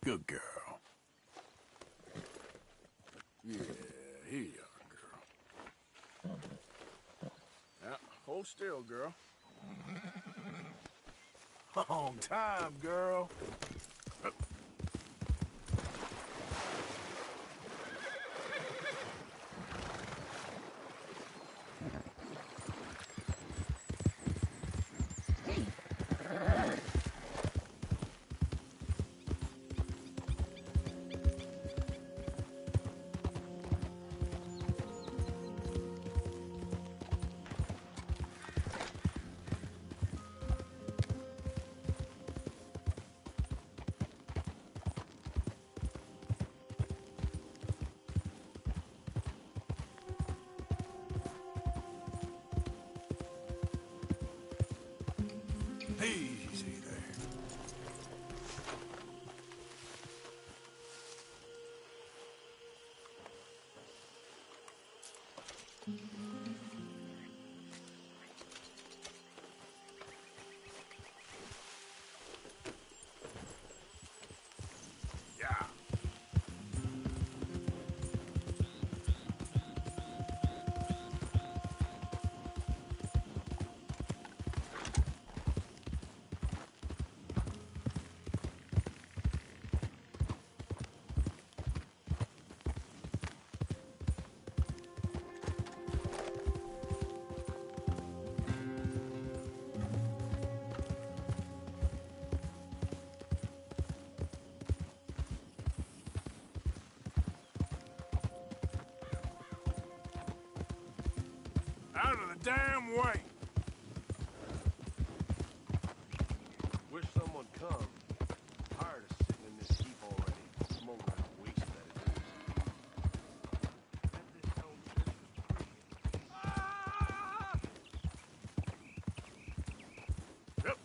Good girl. Yeah, here you are, girl. Yeah, hold still, girl. Long time, girl. Easy there. Yeah. Out of the damn way! Wish someone come. Tired of sitting in this heap already. Smoking like a waste that it is. Yep.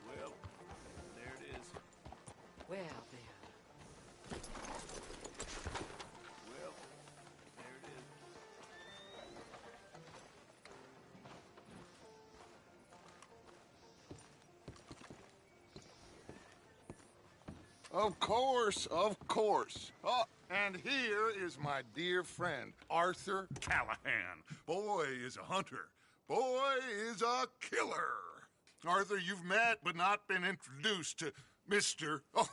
Well, there it is. Well, then. Well, there it is. Of course, of course. Oh, and here is my dear friend, Arthur Callahan. Boy is a hunter. Boy is a killer. Arthur, you've met but not been introduced to Mr. Oh,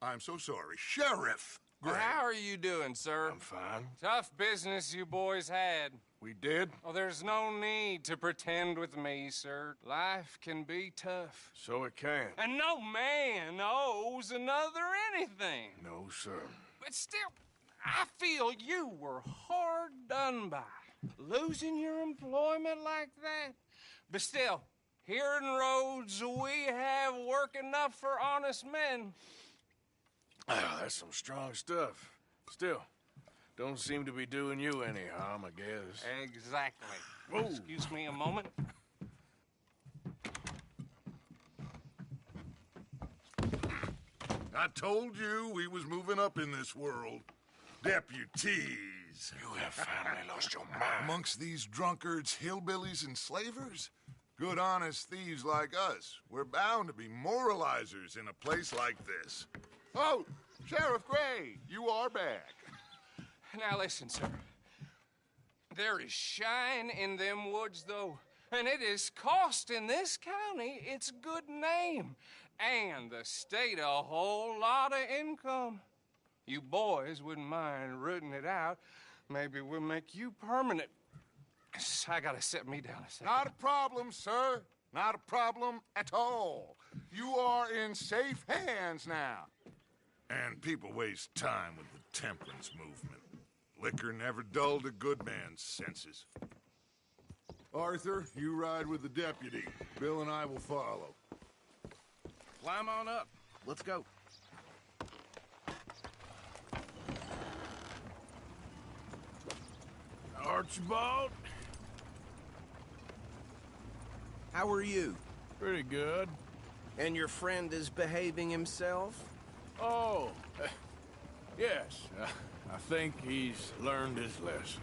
I'm so sorry. Sheriff Gray. How are you doing, sir? I'm fine. Tough business you boys had. We did? Oh, there's no need to pretend with me, sir. Life can be tough. So it can. And no man owes another anything. No, sir. But still, I feel you were hard done by. Losing your employment like that. But still, here in Rhodes, we have work enough for honest men. Ah, that's some strong stuff. Still, don't seem to be doing you any harm, I guess. Exactly. Whoa. Excuse me a moment. I told you we was moving up in this world. Deputies. You have finally lost your mind. Amongst these drunkards, hillbillies, and slavers? Good honest thieves like us. We're bound to be moralizers in a place like this. Oh, Sheriff Gray, you are back. Now listen, sir. There is shine in them woods, though, and it is costing this county its good name and the state a whole lot of income. You boys wouldn't mind rooting it out. Maybe we'll make you permanent. I gotta sit me down a second. Not a problem, sir. Not a problem at all. You are in safe hands now. And people waste time with the temperance movement. Liquor never dulled a good man's senses. Arthur, you ride with the deputy. Bill and I will follow. Climb on up. Let's go. Archibald? How are you? Pretty good. And your friend is behaving himself? Oh, yes. I think he's learned his lesson.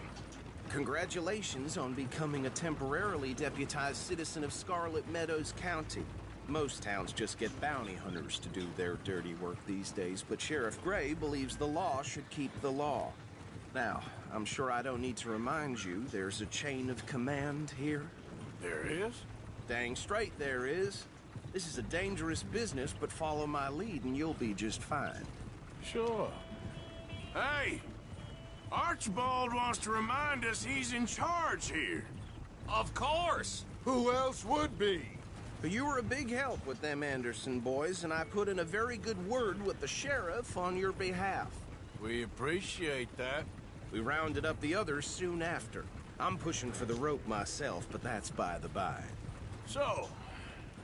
Congratulations on becoming a temporarily deputized citizen of Scarlet Meadows County. Most towns just get bounty hunters to do their dirty work these days, but Sheriff Gray believes the law should keep the law. Now, I'm sure I don't need to remind you there's a chain of command here. There is? Dang straight there is. This is a dangerous business, but follow my lead and you'll be just fine. Sure. Hey! Archibald wants to remind us he's in charge here. Of course! Who else would be? But you were a big help with them Anderson boys, and I put in a very good word with the sheriff on your behalf. We appreciate that. We rounded up the others soon after. I'm pushing for the rope myself, but that's by the by. So,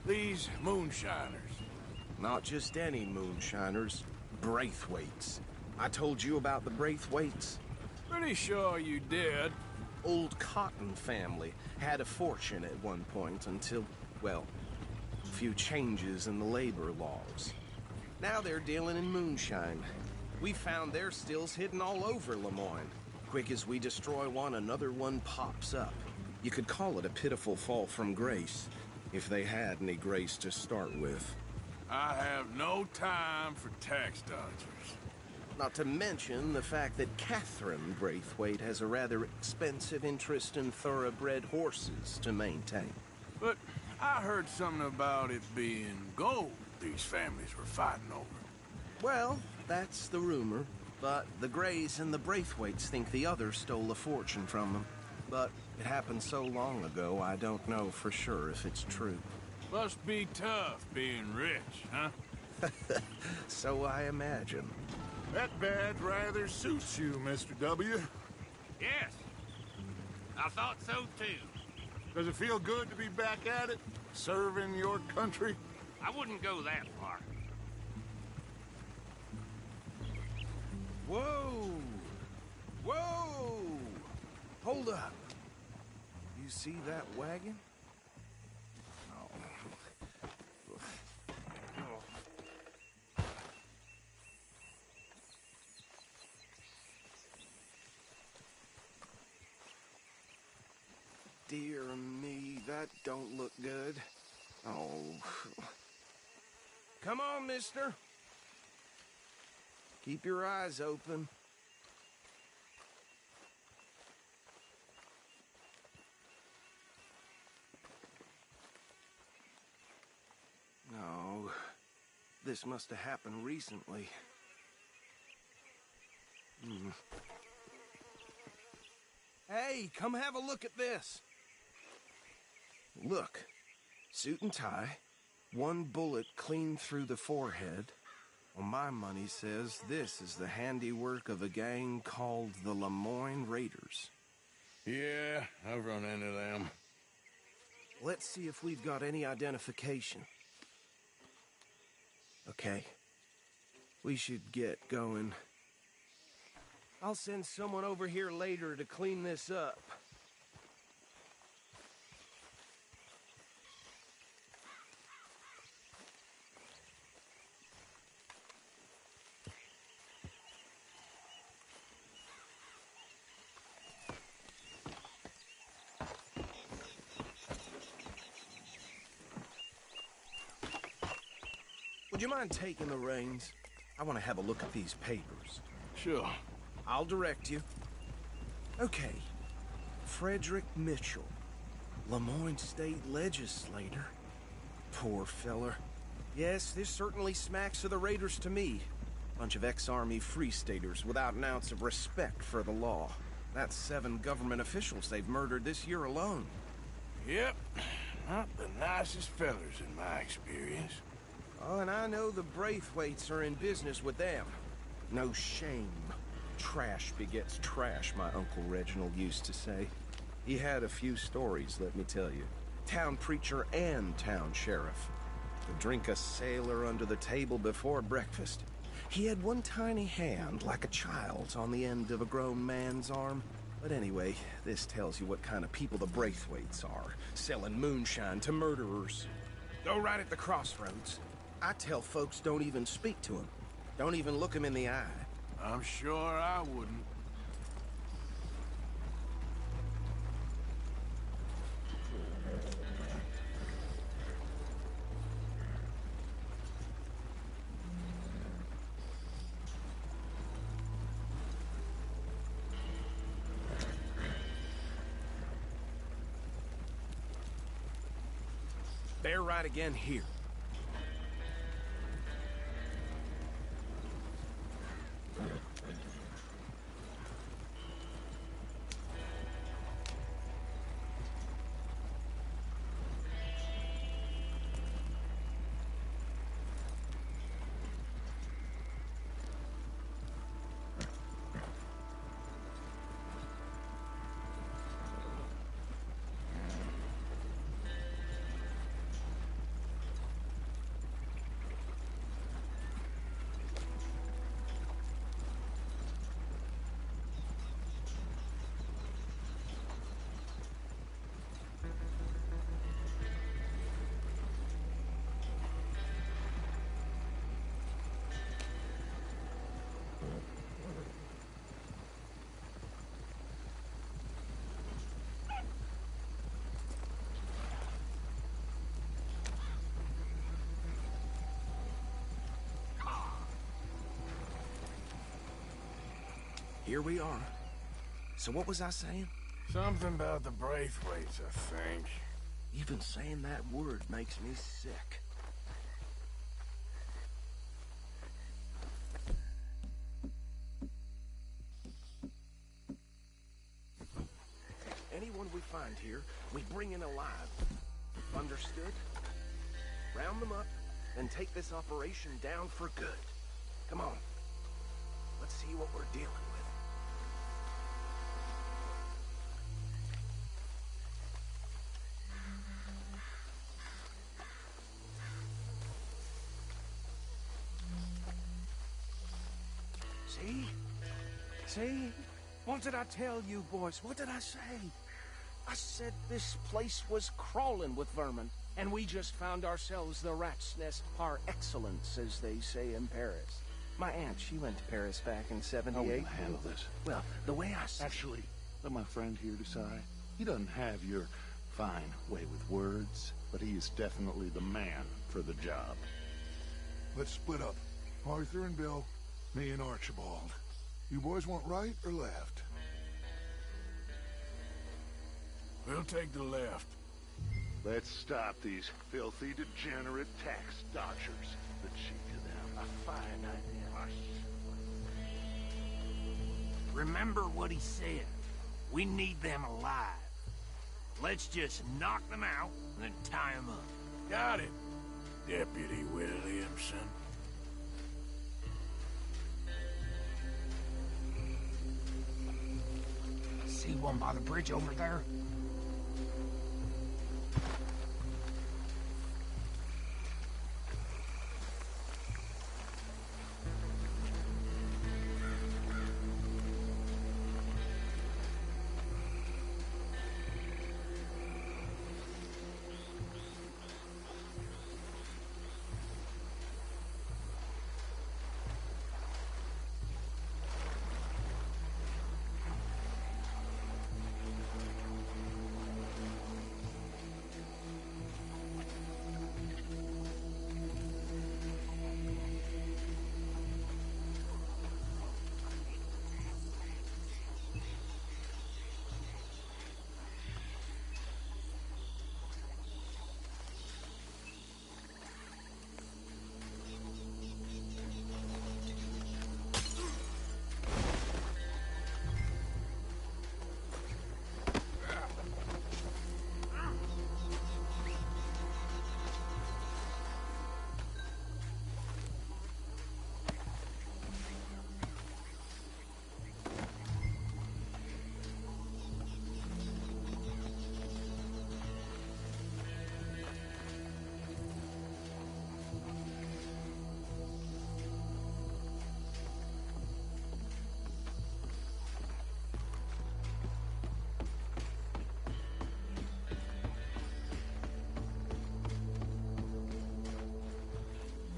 these moonshiners. Not just any moonshiners, Braithwaites. I told you about the Braithwaites? Pretty sure you did. Old Cotton family had a fortune at one point until, well, a few changes in the labor laws. Now they're dealing in moonshine. We found their stills hidden all over Lemoyne. Quick as we destroy one, another one pops up. You could call it a pitiful fall from grace, if they had any grace to start with. I have no time for tax dodgers. Not to mention the fact that Catherine Braithwaite has a rather expensive interest in thoroughbred horses to maintain. But I heard something about it being gold these families were fighting over. Well, that's the rumor. But the Grays and the Braithwaites think the others stole a fortune from them. But it happened so long ago, I don't know for sure if it's true. Must be tough being rich, huh? So I imagine. That badge rather suits you, Mr. W. Yes. I thought so, too. Does it feel good to be back at it? Serving your country? I wouldn't go that far. Whoa! Whoa! Hold up. You see that wagon? Dear me, that don't look good. Oh. Come on, mister. Keep your eyes open. No, this must have happened recently. Hey, come have a look at this. Look, suit and tie, one bullet clean through the forehead. Well, my money says this is the handiwork of a gang called the Lemoyne Raiders. Yeah, I've run into them. Let's see if we've got any identification. Okay. We should get going. I'll send someone over here later to clean this up. Would you mind taking the reins? I want to have a look at these papers. Sure. I'll direct you. Okay. Frederick Mitchell, Lemoyne State Legislator. Poor feller. Yes, this certainly smacks of the Raiders to me. Bunch of ex-Army Free Staters without an ounce of respect for the law. That's 7 government officials they've murdered this year alone. Yep. Not the nicest fellers in my experience. Oh, and I know the Braithwaites are in business with them. No shame. Trash begets trash, my Uncle Reginald used to say. He had a few stories, let me tell you. Town preacher and town sheriff. Could drink a sailor under the table before breakfast. He had one tiny hand, like a child's, on the end of a grown man's arm. But anyway, this tells you what kind of people the Braithwaites are. Selling moonshine to murderers. Go right at the crossroads. I tell folks don't even speak to him. Don't even look him in the eye. I'm sure I wouldn't. Bear right again here. Here we are. So what was I saying? Something about the Braithwaites, I think. Even saying that word makes me sick. Anyone we find here, we bring in alive. Understood? Round them up, and take this operation down for good. Come on. Let's see what we're dealing with. See? See? What did I tell you, boys? What did I say? I said this place was crawling with vermin, and we just found ourselves the rat's nest par excellence, as they say in Paris. My aunt, she went to Paris back in '78. How will you handle this? Well, the way I see Actually, let my friend here decide. He doesn't have your fine way with words, but he is definitely the man for the job. Let's split up. Arthur and Bill, me and Archibald. You boys want right or left? We'll take the left. Let's stop these filthy, degenerate tax dodgers. The cheek of fine idea. Remember what he said. We need them alive. Let's just knock them out and then tie them up. Got it, Deputy Williamson. See one by the bridge over there?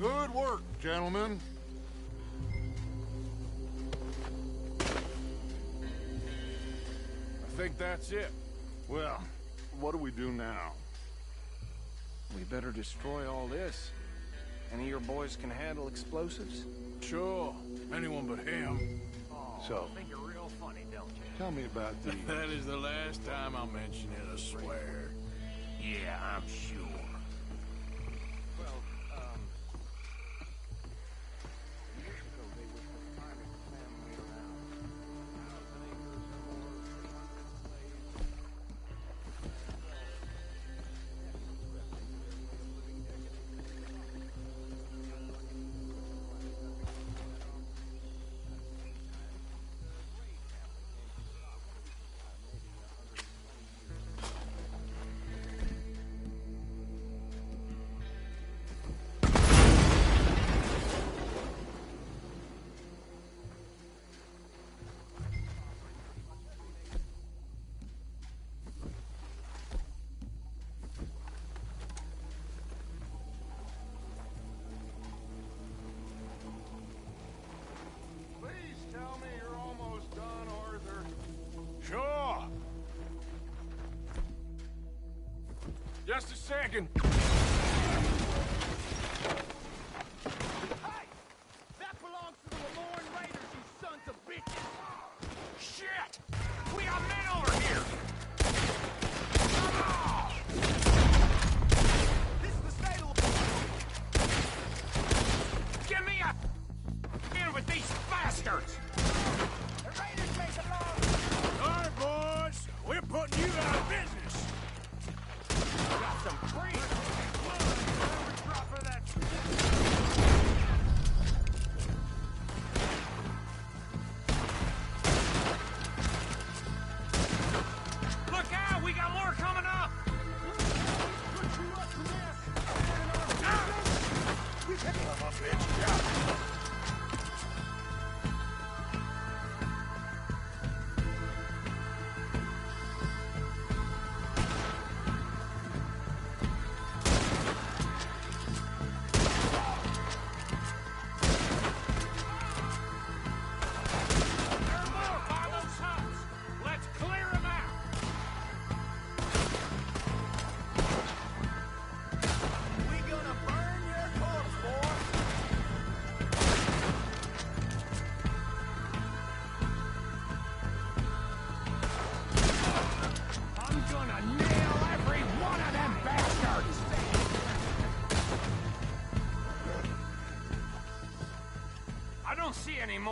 Good work, gentlemen. I think that's it. Well, what do we do now? We better destroy all this. Any of your boys can handle explosives? Sure, anyone but him. So, Think you're real funny, don't you? tell me about the... That is the last time I mention it, I swear. Yeah, I'm sure. Years ago, they were the finest family around. 1,000 acres or more, 300 slaves. Please tell me you're almost done, Arthur. Sure. Just a second. Hey! That belongs to the Lemoyne Raiders, you sons of bitches! Shit! We got men over here! This is the state of Give me a... in with these bastards! the Raiders make the law! All right, boys. We're putting you out of business. Got some freedom!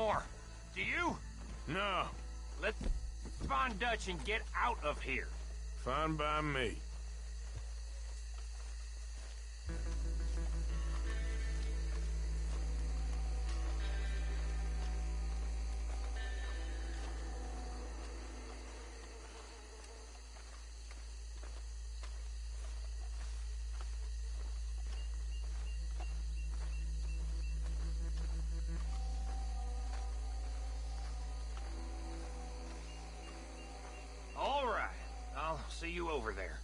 more. Do you? No, Let's find Dutch and get out of here. fine by me. All right. I'll see you over there.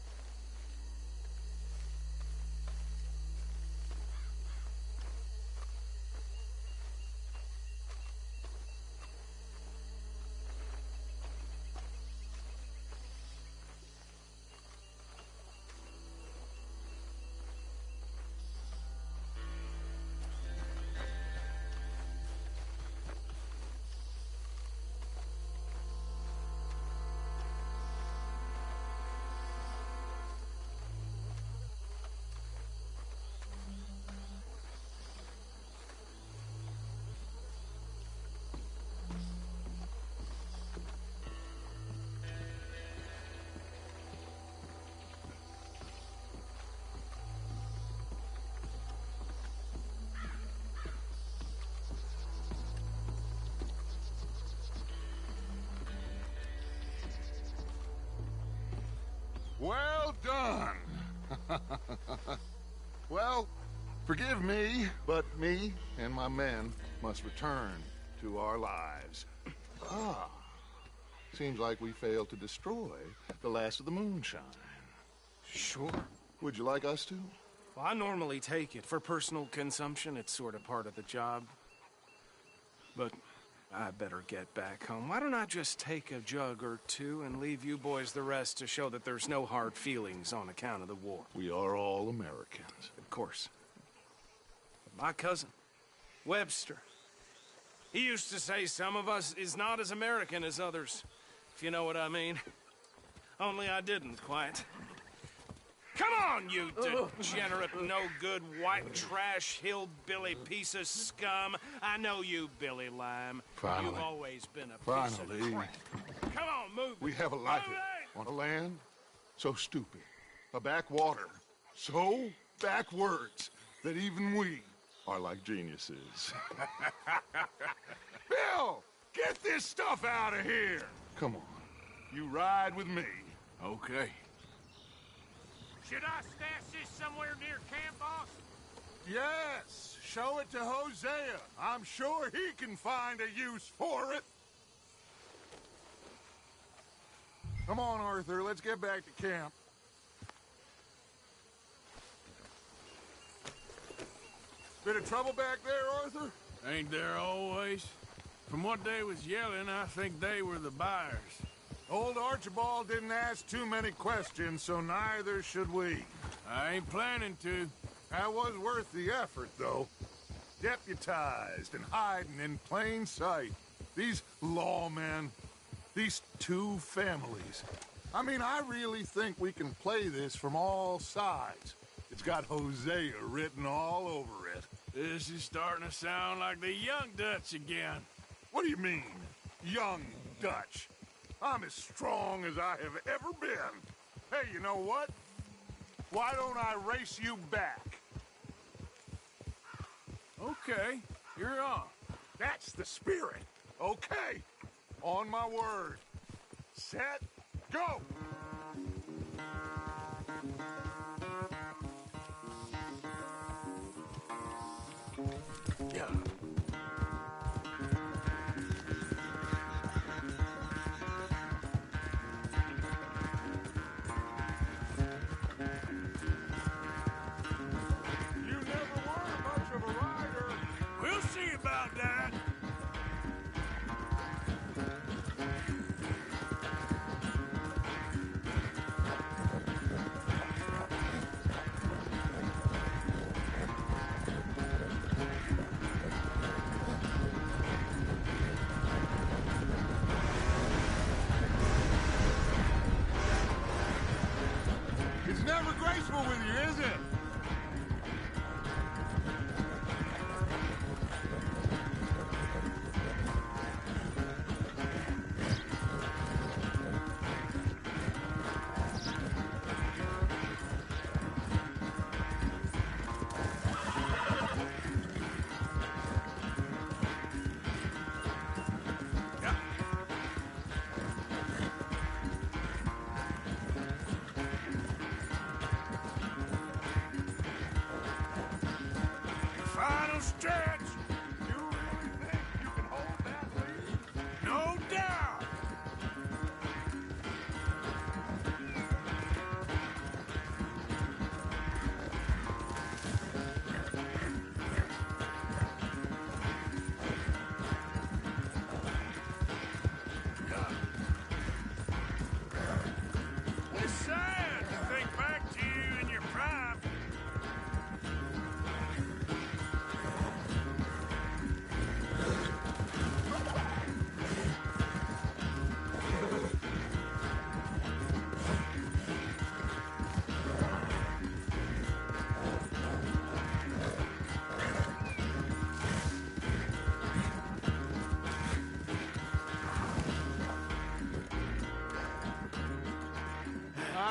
Well done. Well, forgive me, but me and my men must return to our lives. Ah, seems like we failed to destroy the last of the moonshine. Sure. Would you like us to? Well, I normally take it. For personal consumption, it's sort of part of the job. But I better get back home. Why don't I just take a jug or two and leave you boys the rest to show that there's no hard feelings on account of the war? We are all Americans. Of course. But my cousin, Webster, he used to say some of us is not as American as others, if you know what I mean. Only I didn't quite. Come on, you degenerate, no-good, white trash, hillbilly piece of scum. I know you, Billy Lime. Finally. You've always been a piece Finally. of crap. Come on, move it. We have a life Move it! on a land so stupid, a backwater so backwards that even we are like geniuses. Bill, get this stuff out of here. Come on, you ride with me. Okay. Should I stash this somewhere near camp, boss? Yes, show it to Hosea. I'm sure he can find a use for it. Come on, Arthur, let's get back to camp. Bit of trouble back there, Arthur? Ain't there always? From what they was yelling, I think they were the buyers. Old Archibald didn't ask too many questions, so neither should we. I ain't planning to. That was worth the effort, though. Deputized and hiding in plain sight. These lawmen, these two families. I mean, I really think we can play this from all sides. It's got Hosea written all over it. This is starting to sound like the young Dutch again. What do you mean, young Dutch? I'm as strong as I have ever been. Hey, you know what? Why don't I race you back? Okay, you're on. That's the spirit. Okay. On my word. Set, go! Yeah. You never were much of a rider. We'll see about that.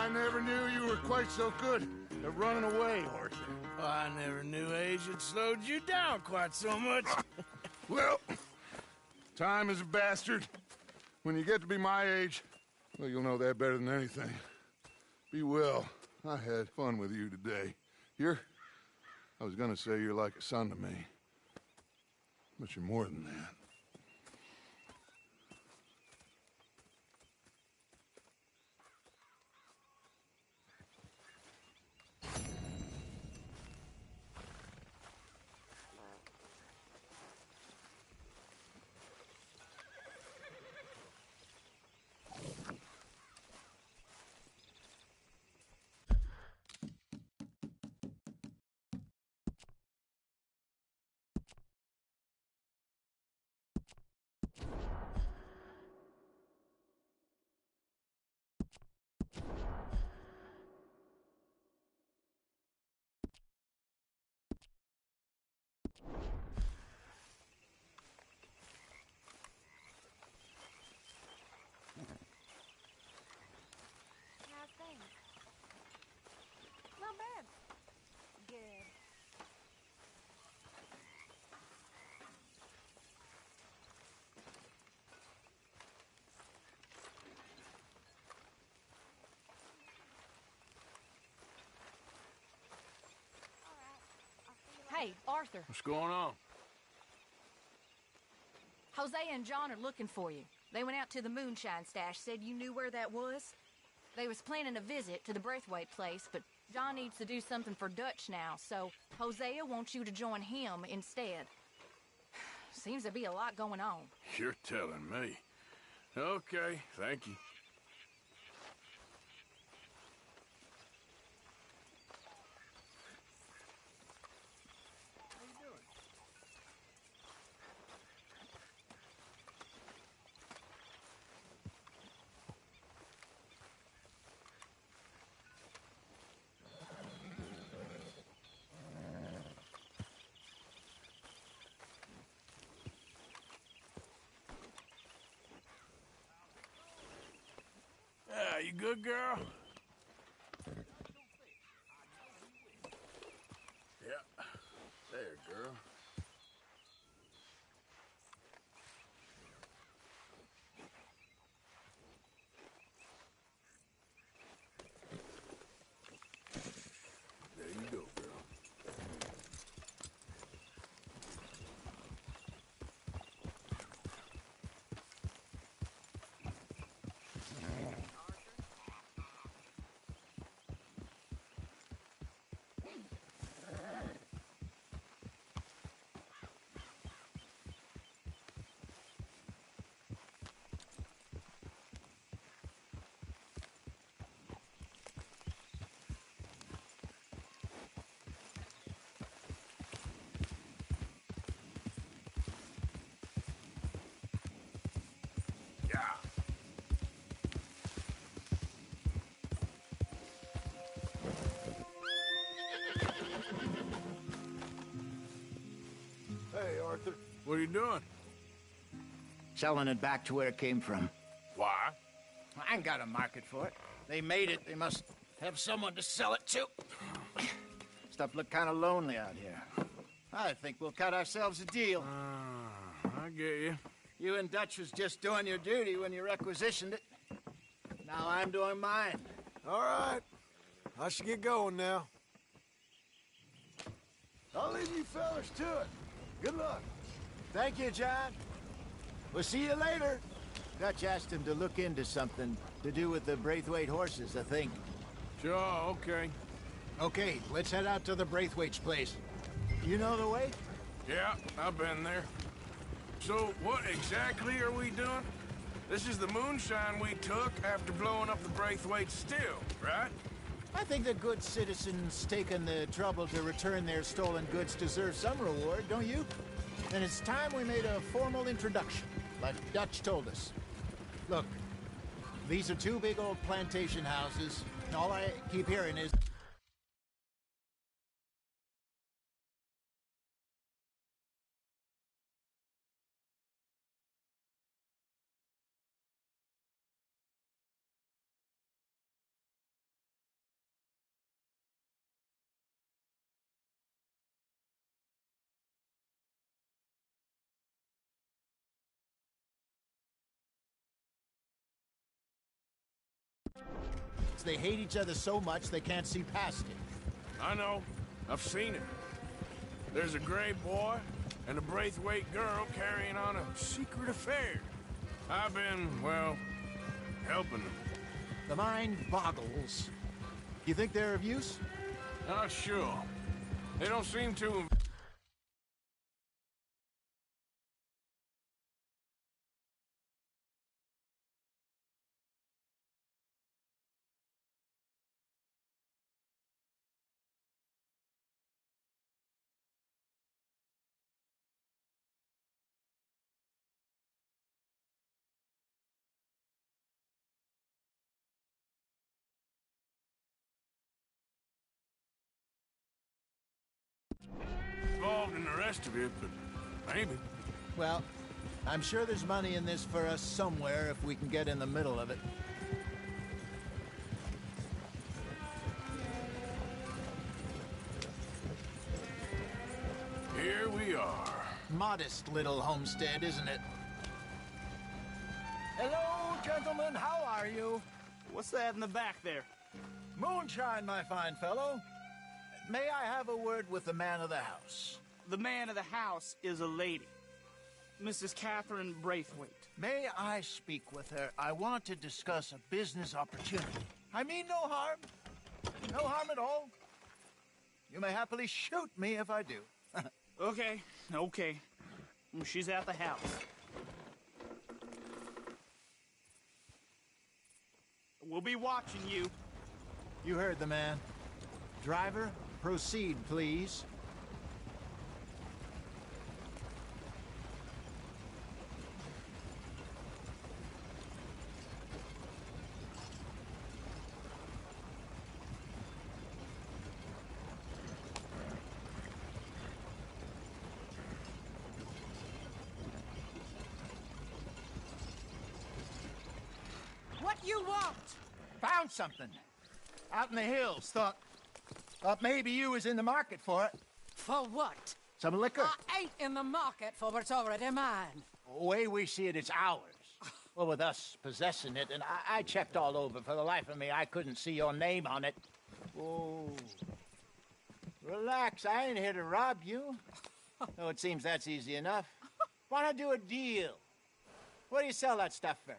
I never knew you were quite so good at running away, Arthur. I never knew age had slowed you down quite so much. Well, time is a bastard. When you get to be my age, well, you'll know that better than anything. Be well. I had fun with you today. I was gonna say you're like a son to me. But you're more than that. How's things? Not bad. Good. Hey, Arthur. What's going on? Jose and John are looking for you. They went out to the moonshine stash, said you knew where that was. They was planning a visit to the Braithwaite place, but John needs to do something for Dutch now, so Hosea wants you to join him instead. Seems to be a lot going on. You're telling me. Okay, thank you. Yeah, you good, girl? Yeah. There, girl. There you go, girl. Hey, Arthur. What are you doing? Selling it back to where it came from. Why? I ain't got a market for it. They made it. They must have someone to sell it to. Stuff look kind of lonely out here. I think we'll cut ourselves a deal. I get you. You and Dutch was just doing your duty when you requisitioned it. Now I'm doing mine. All right. I should get going now. I'll leave you fellas to it. Good luck. Thank you, John. We'll see you later. Dutch asked him to look into something to do with the Braithwaite horses, I think. Sure, okay. Okay, let's head out to the Braithwaite's place. You know the way? Yeah, I've been there. So, what exactly are we doing? This is the moonshine we took after blowing up the Braithwaite still, right? I think the good citizens taking the trouble to return their stolen goods deserve some reward, don't you? And it's time we made a formal introduction, like Dutch told us. Look, these are two big old plantation houses, and all I keep hearing is they hate each other so much they can't see past it. I know. I've seen it. There's a gray boy and a Braithwaite girl carrying on a secret affair. I've been, well, helping them. The mind boggles. You think they're of use? Not sure. They don't seem to... involved in the rest of it, but maybe. Well, I'm sure there's money in this for us somewhere if we can get in the middle of it. Here we are. Modest little homestead, isn't it? Hello, gentlemen. How are you? What's that in the back there? Moonshine, my fine fellow. May I have a word with the man of the house? The man of the house is a lady. Mrs. Catherine Braithwaite. May I speak with her? I want to discuss a business opportunity. I mean no harm. No harm at all. You may happily shoot me if I do. Okay. She's at the house. We'll be watching you. You heard the man. Driver, proceed, please. What you want? Found something. Out in the hills. Thought maybe you was in the market for it. For what? Some liquor. I ain't in the market for what's already mine. The way we see it, it's ours. Well, with us possessing it, and I checked all over. For the life of me, I couldn't see your name on it. Oh. Relax, I ain't here to rob you. Oh, it seems that's easy enough. Why not do a deal? What do you sell that stuff for?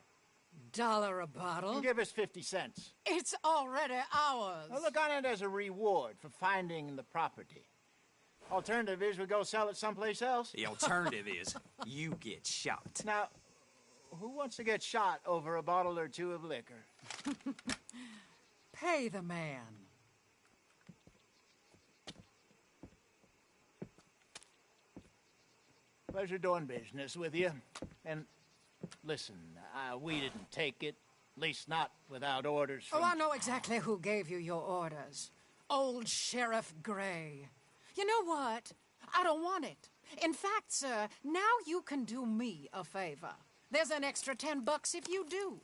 $1 a bottle? You give us 50 cents. It's already ours. Well, look on it as a reward for finding the property. Alternative is we go sell it someplace else. The alternative is you get shot. Now, who wants to get shot over a bottle or two of liquor? Pay the man. Pleasure doing business with you. And listen, we didn't take it. At least not without orders from... Oh, I know exactly who gave you your orders. Old Sheriff Gray. You know what? I don't want it. In fact, sir, now you can do me a favor. There's an extra $10 if you do.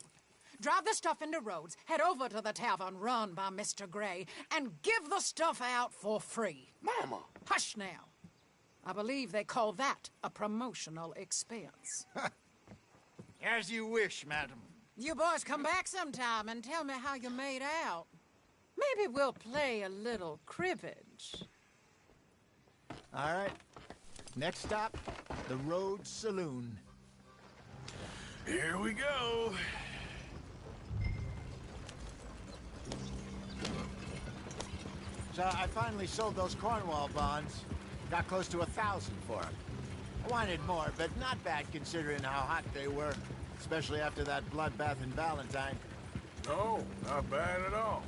Drive the stuff into Rhodes, head over to the tavern run by Mr. Gray, and give the stuff out for free. Mama! Hush now. I believe they call that a promotional expense. As you wish, madam. You boys come back sometime and tell me how you made out. Maybe we'll play a little cribbage. All right. Next stop, the Rhodes Saloon. Here we go. So I finally sold those Cornwall bonds. Got close to 1,000 for them. I wanted more, but not bad considering how hot they were, especially after that bloodbath in Valentine. No, not bad at all.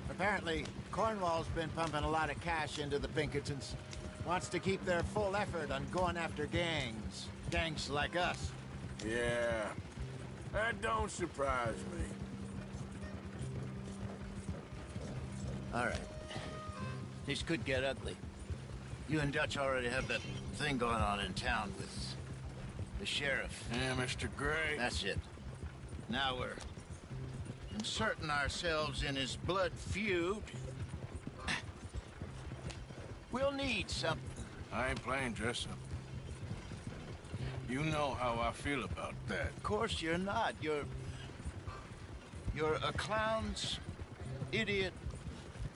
Apparently, Cornwall's been pumping a lot of cash into the Pinkertons. Wants to keep their full effort on going after gangs. Gangs like us. Yeah, that don't surprise me. All right. This could get ugly. You and Dutch already have that thing going on in town with the sheriff. Yeah, Mr. Gray. That's it. Now we're inserting ourselves in his blood feud. We'll need something. I ain't playing dress-up. You know how I feel about that. Of course you're not. You're a clown's idiot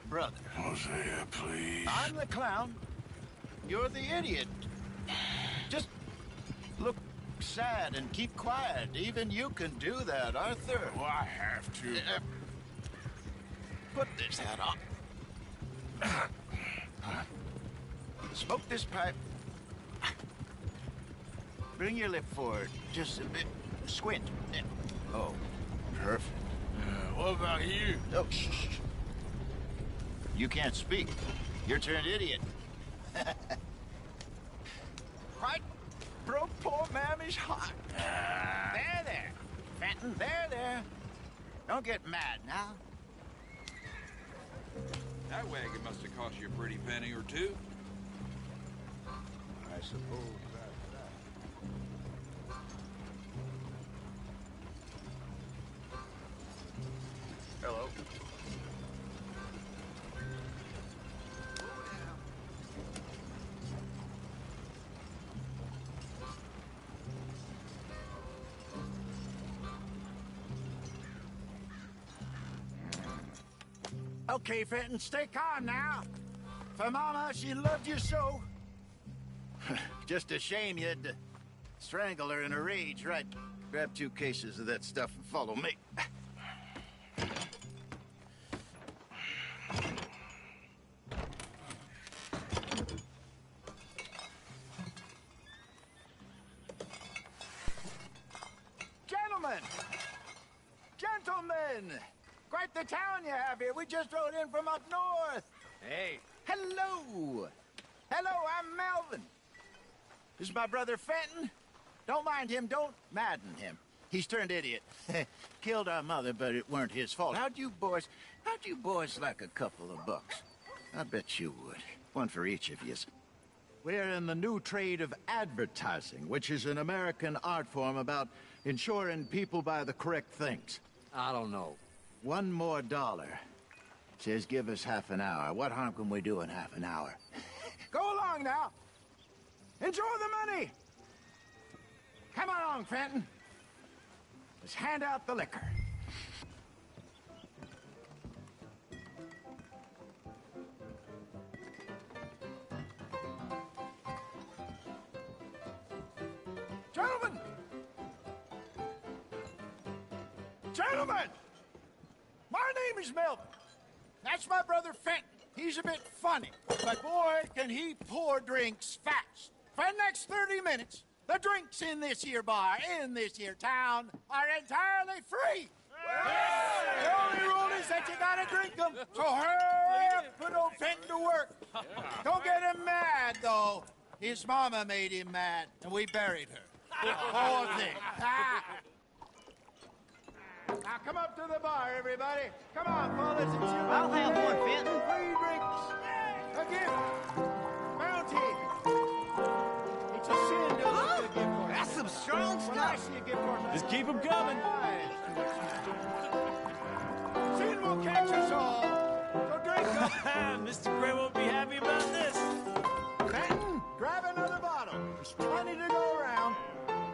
brother. Hosea, please. I'm the clown. You're the idiot. Just look sad and keep quiet. Even you can do that, Arthur. Oh, I have to. Put this hat on. Smoke this pipe. Bring your lip forward just a bit. Squint. Oh, perfect. What about you? Oh, shh. You can't speak. You're turned idiot. Right? Broke poor Mammy's heart. There. Fenton, there. Don't get mad now. That wagon must have cost you a pretty penny or two. I suppose that's that. Hello. Okay, Fenton, stay calm now. For Mama, she loved you so. Just a shame you had to strangle her in a rage, right? Grab 2 cases of that stuff and follow me. Gentlemen! Quite the town you have here. We just rode in from up north. Hey. Hello. Hello, I'm Melvin. This is my brother Fenton. Don't mind him. Don't madden him. He's turned idiot. Killed our mother, but it weren't his fault. How'd you boys like a couple of bucks? I bet you would. One for each of yous. We're in the new trade of advertising, which is an American art form about ensuring people buy the correct things. I don't know. $1 more. Says give us half an hour. What harm can we do in half an hour? Go along now. Enjoy the money. Come along, Fenton. Let's hand out the liquor. Gentlemen! Gentlemen! My name is Melvin. That's my brother Fenton. He's a bit funny, but boy, can he pour drinks fast. For the next 30 minutes, the drinks in this here bar, in this here town, are entirely free. The only rule is that you gotta drink them. So hurry up, put old Fenton to work. Don't get him mad, though. His mama made him mad, and we buried her. Poor thing. Now come up to the bar, everybody. Come on, fellas. It's your I'll have one, Fenton. Free drinks. A gift. Bounty. It's a sin to look at a gift for. That's some strong When I stuff. see a gift for Just keep 'em coming. Sin will catch us all. So drink up. Mr. Gray won't be happy about this. Fenton, grab another bottle. There's plenty to go around.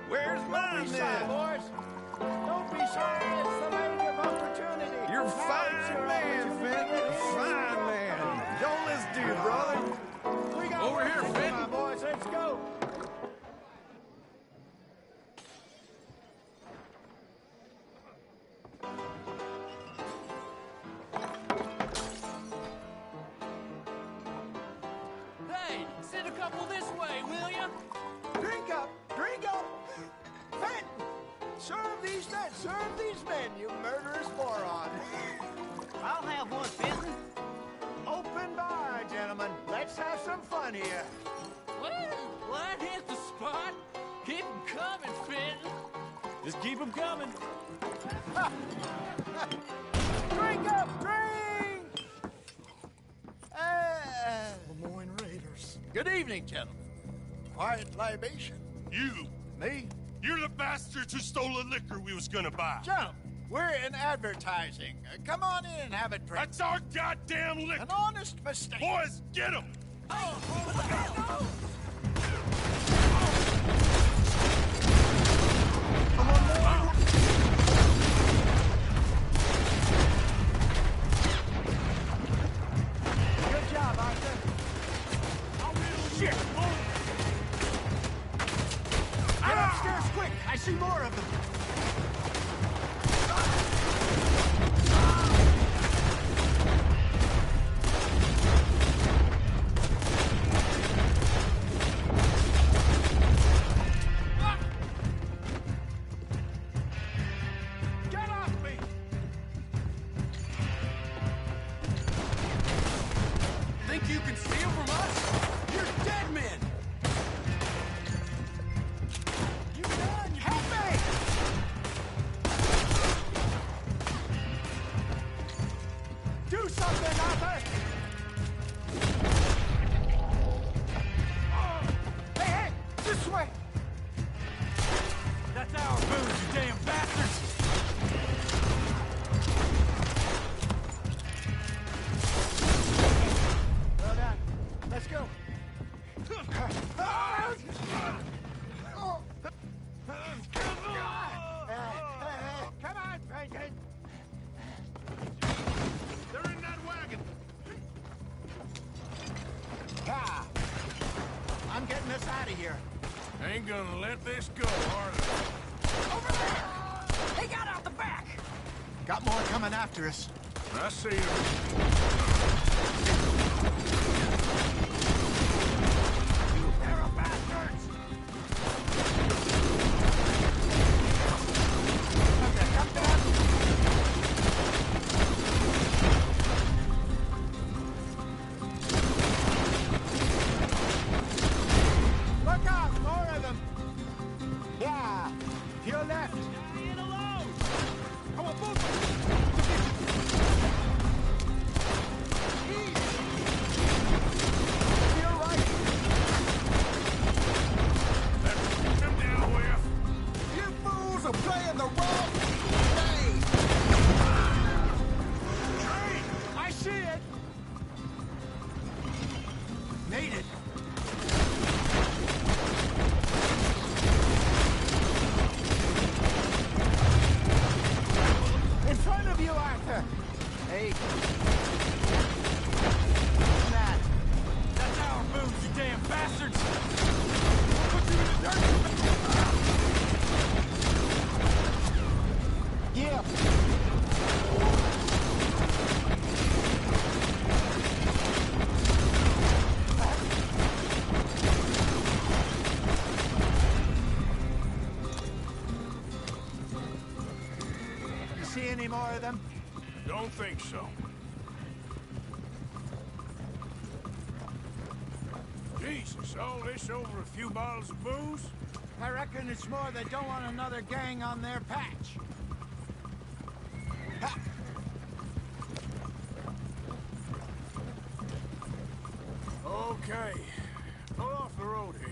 Where's Don't be shy, boys. Don't be shy. It's the lady of opportunity. You're a Now fine it's your man, opportunity. Fenton. Fine man. Don't listen to your brother. We got Over work here, to do, Fenton. my boys. Let's go. Hey, send a couple this way, will ya? Drink up. Drink up. Fenton, serve these men, you murderous moron. I'll have one, Fenton. Open bar, gentlemen. Let's have some fun here. Well, that hit the spot. Keep 'em coming, Fenton. Just keep 'em coming. Drink up, drink! Lemoyne Raiders. Good evening, gentlemen. Quiet libation. You! Me? You're the bastards who stole the liquor we was gonna buy. Gentlemen, we're in advertising. Come on in and have a drink. That's our goddamn liquor! An honest mistake. Boys, get him! Ain't gonna let this go, are they? Over there! They got out the back! Got more coming after us. I see them. You pair of bastards! Okay, come down. Look out! More of them! Yeah! To your left! Get alone! I want both of them! To your right! Let's come down with You fools are playing the wrong game! I see it! Made it! In front of you, Arthur! Hey. That. That's our boots, you damn bastards! We'll put you in the dirt! Yeah. You see any more of them? Don't think so. Jesus, all this over a few bottles of booze? I reckon it's more they don't want another gang on their patch. Ha! Okay. Pull off the road here.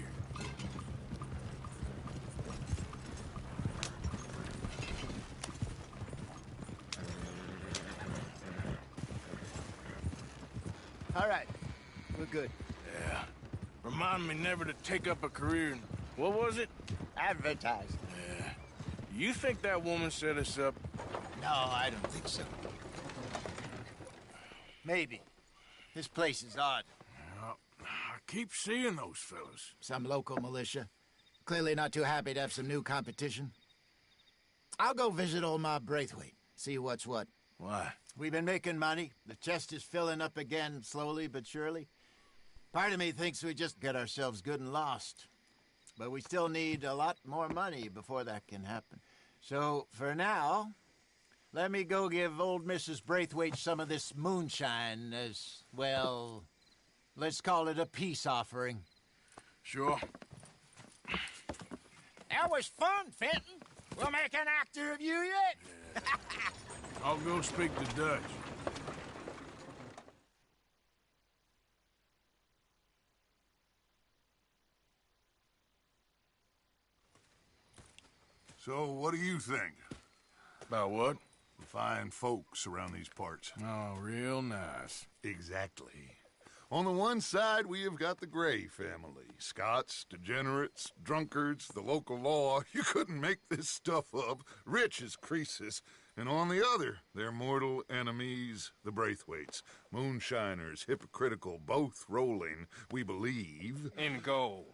All right. We're good. Yeah. Remind me never to take up a career in... What was it? Advertising. Yeah. You think that woman set us up? No, I don't think so. Maybe. This place is odd. I keep seeing those fellas. Some local militia. Clearly not too happy to have some new competition. I'll go visit old Ma Braithwaite. See what's what. Why? We've been making money. The chest is filling up again, slowly but surely. Part of me thinks we just get ourselves good and lost. But we still need a lot more money before that can happen. So, for now, let me go give old Mrs. Braithwaite some of this moonshine as, well, let's call it a peace offering. Sure. That was fun, Fenton. We'll make an actor of you yet. I'll go speak to Dutch. So, what do you think? About what? The fine folks around these parts. Oh, real nice. Exactly. On the one side, we have got the Gray family. Scots, degenerates, drunkards, the local law. You couldn't make this stuff up. Rich as Croesus. And on the other, their mortal enemies, the Braithwaites. Moonshiners, hypocritical, both rolling, we believe. In gold.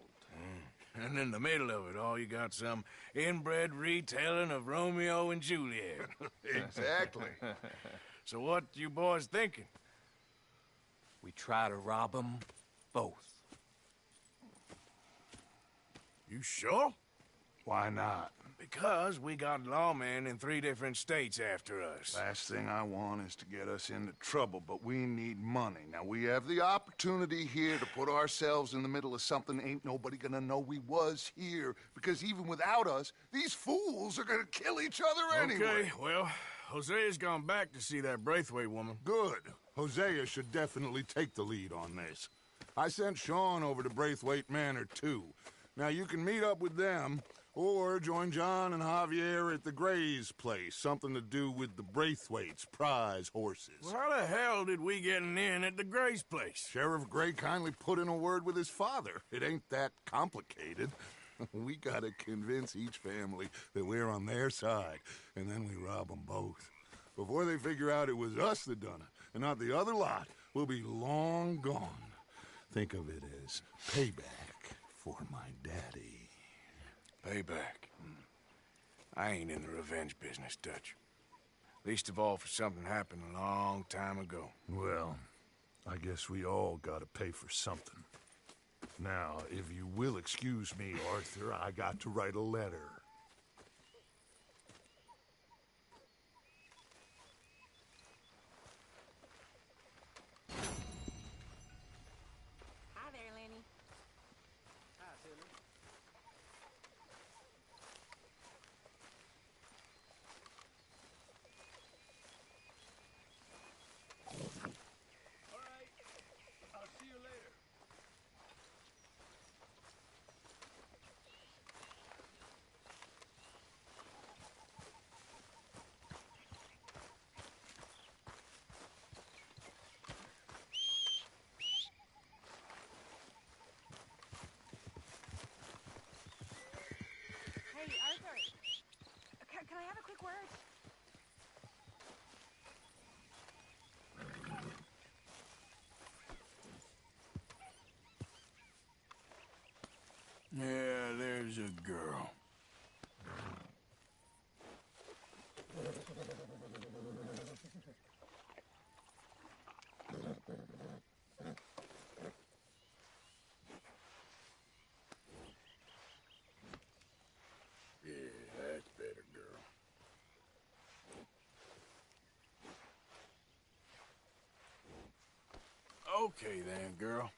And in the middle of it all, you got some inbred retelling of Romeo and Juliet. Exactly. So what you boys thinking? We try to rob them both. You sure? Why not? Because we got lawmen in 3 different states after us. Last thing I want is to get us into trouble, but we need money. Now, we have the opportunity here to put ourselves in the middle of something ain't nobody gonna know we was here, because even without us, these fools are gonna kill each other anyway. Okay, well, Hosea's gone back to see that Braithwaite woman. Good. Hosea should definitely take the lead on this. I sent Sean over to Braithwaite Manor, too. Now, you can meet up with them, or join John and Javier at the Gray's place. Something to do with the Braithwaite's prize horses. Well, how the hell did we get in at the Gray's place? Sheriff Gray kindly put in a word with his father. It ain't that complicated. We gotta convince each family that we're on their side, and then we rob them both. Before they figure out it was us that done it, and not the other lot, we'll be long gone. Think of it as payback for my daddy. Payback. I ain't in the revenge business, Dutch. Least of all for something happened a long time ago. Well, I guess we all gotta pay for something. Now, if you will excuse me, Arthur, I got to write a letter. Hi there, Lenny. Hi, Tilly. All right. I'll see you later. Hey, Arthur. Can I have a quick word? Yeah, there's a girl. Yeah, that's better, girl. Okay then, girl.